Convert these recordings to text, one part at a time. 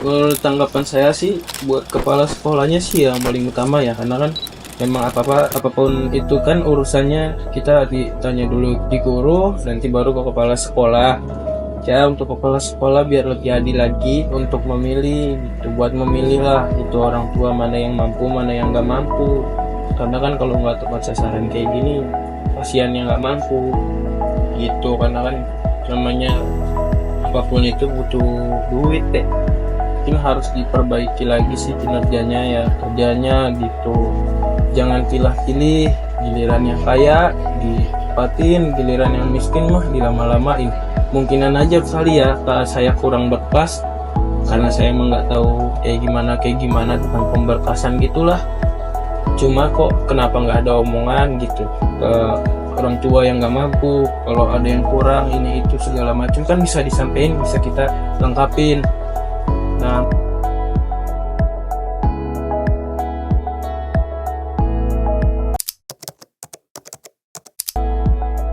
Kalau tanggapan saya sih buat kepala sekolahnya sih yang paling utama ya, karena kan memang apapun itu kan urusannya kita ditanya dulu di guru, nanti baru ke kepala sekolah. Ya untuk kepala sekolah biar lebih adil lagi untuk memilih gitu, buat memilih lah itu orang tua mana yang mampu mana yang nggak mampu. Karena kan kalau nggak tepat sasaran kayak gini, pasien yang nggak mampu gitu, karena kan namanya apapun itu butuh duit deh. Mungkin harus diperbaiki lagi sih kinerjanya ya, kerjanya gitu. Jangan pilih-pilih, giliran yang kaya ditempatin, giliran yang miskin mah dilama-lamain. Mungkinan aja kali ya saya kurang berpas karena saya emang nggak tahu kayak gimana tentang pemberkasan gitulah. Cuma kok kenapa nggak ada omongan gitu ke orang tua yang nggak mampu, kalau ada yang kurang ini itu segala macam kan bisa disampaikan, bisa kita lengkapin. Nah,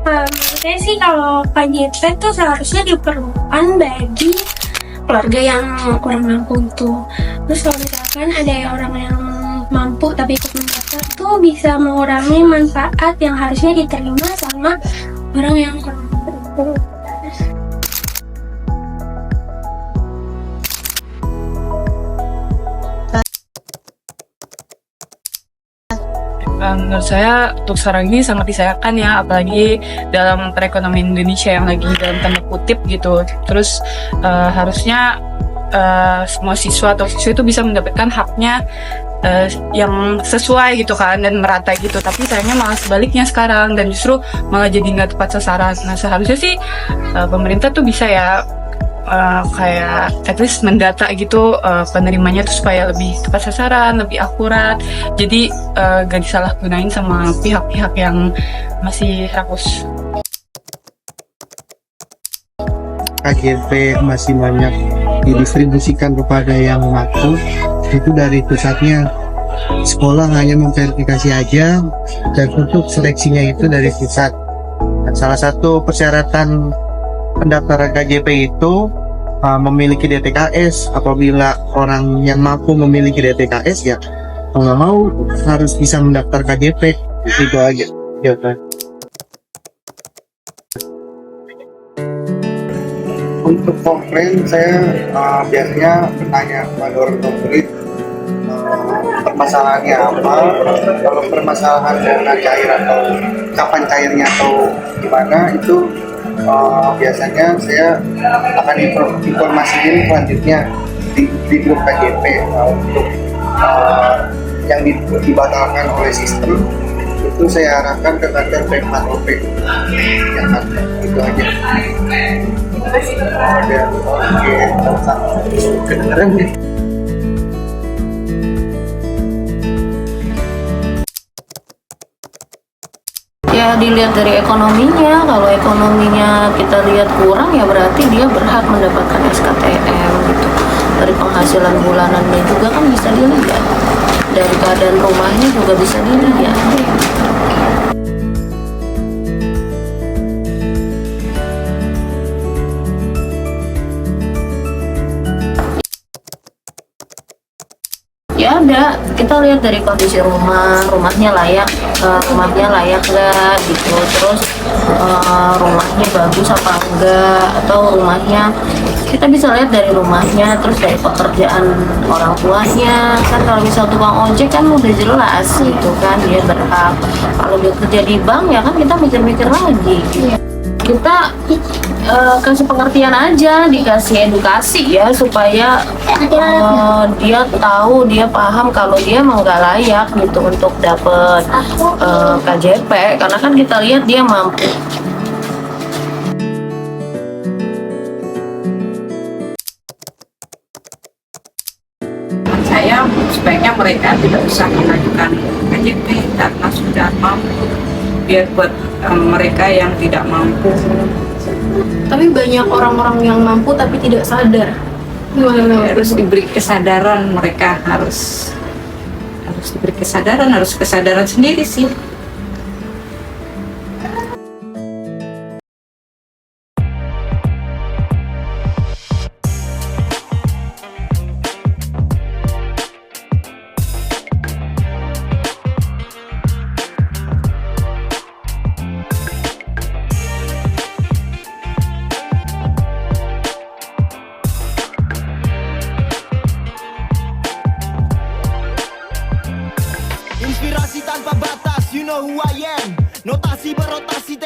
Menurut saya sih kalau KJP itu seharusnya diperlukan bagi keluarga yang kurang mampu tuh. Terus kalau misalkan ada orang yang mampu tapi ikut mendaftar tuh bisa mengurangi manfaat yang harusnya diterima sama orang yang kurang mampu. Menurut saya untuk sekarang ini sangat disayangkan ya, apalagi dalam perekonomian Indonesia yang lagi dalam tanda kutip gitu. Terus harusnya semua siswa atau siswa itu bisa mendapatkan haknya yang sesuai gitu kan dan merata gitu. Tapi sayangnya malah sebaliknya sekarang dan justru malah jadi nggak tepat sasaran. Nah seharusnya sih pemerintah tuh bisa ya kayak at least mendata gitu penerimanya tuh supaya lebih tepat sasaran, lebih akurat. Jadi gak disalahgunain sama pihak-pihak yang masih rakus. KJP masih banyak didistribusikan kepada yang mampu, itu dari pusatnya. Sekolah hanya memverifikasi aja dan untuk seleksinya itu dari pusat. Dan salah satu persyaratan pendaftaran KJP itu memiliki DTKS. Apabila orang yang mampu memiliki DTKS ya mau nggak mau harus bisa mendaftar KJP. Itu aja ya kan. Untuk komplain saya biasanya bertanya kepada orang murid permasalahannya apa. Kalau permasalahan dana cair atau kapan cairnya atau gimana itu biasanya saya akan informasiin selanjutnya di grup KJP untuk yang dibatalkan oleh sistem itu saya arahkan ke kantor P4OP yang ada. Itu aja. Ada oke, kedengeran nih. Ya dilihat dari ekonominya, kalau ekonominya kita lihat kurang ya berarti dia berhak mendapatkan SKTM gitu. Dari penghasilan bulanannya juga kan bisa dilihat, dari keadaan rumahnya juga bisa dilihat. Ya ada, kita lihat dari kondisi rumahnya layak nggak gitu, terus rumahnya bagus apa enggak, atau rumahnya kita bisa lihat dari rumahnya, terus dari pekerjaan orang tuanya kan. Kalau misal tukang ojek kan udah jelas gitu kan dia berhak. Kalau dia kerja di bank ya kan kita mikir-mikir lagi gitu. Kita kasih pengertian aja, dikasih edukasi ya supaya dia tahu, dia paham kalau dia emang nggak layak gitu untuk dapet KJP, karena kan kita lihat dia mampu. Saya sebaiknya mereka tidak usah mengajukan KJP karena sudah mampu, biar buat mereka yang tidak mampu. Tapi banyak orang-orang yang mampu tapi tidak sadar. Gimana? Harus diberi kesadaran, mereka harus diberi kesadaran, harus kesadaran sendiri sih. know who I am. Notasi berotasi tele